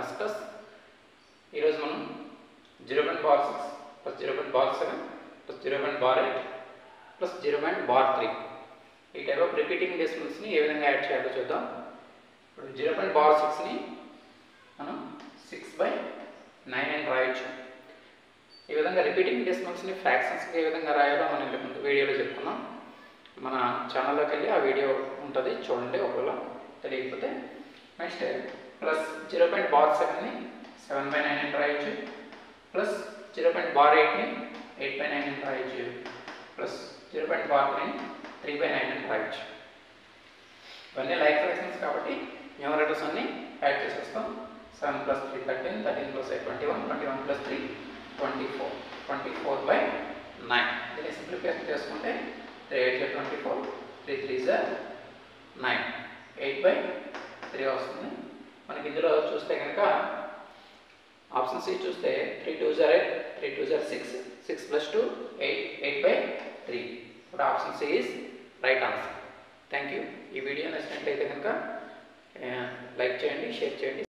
Discuss ఈరోజు మనం 0.6 plus 0.7 plus 0.8 plus 0.3 ఈ టైప్ ఆఫ్ రిపీటింగ్ డెసిమల్స్ని ఏ విధంగా యాడ్ చేయాలో చూద్దాం. ఇప్పుడు 0.6ని మనం 6/9 అని రాయొచ్చు. ఈ విధంగా రిపీటింగ్ డెసిమల్స్ని ఫ్రాక్షన్స్కి ఏ విధంగా రాయాలో మనం ఇంతకుముందు వీడియోలో చెప్పుకున్నాం. మన ఛానల్లోకి వెళ్ళి ఆ వీడియో ఉంటుంది, చూడండి ఒకవేళ తెలియకపోతే. నెక్స్ట్ ప్లస్ 0.7ని 7/9 అని రాయొచ్చు, ప్లస్ 0.8ని 8/9 అని రాయొచ్చు, ప్లస్ 0.3ని 3/9 అని రాయొచ్చు. ఇవన్నీ లైక్ ఫ్రాక్షన్స్ కాబట్టి న్యూమరేటర్స్ అన్ని యాడ్ చేసేస్తాం. 7 + 3 13, 13 + 8 21, 21 + 3 24, 24/9. దీన్ని సింప్లిఫికేషన్ చేసుకుంటే 3 8 24, 3 3 9, 8/3 వస్తుంది. మనకి ఇందులో చూస్తే కనుక ఆప్షన్ సి చూస్తే 3 2 8, 3 2 6, 6 + 2 8, 8/3. ఇప్పుడు option C is right answer. Thank you. ఈ వీడియో నచ్చినట్లయితే కనుక లైక్ చేయండి, షేర్ చేయండి.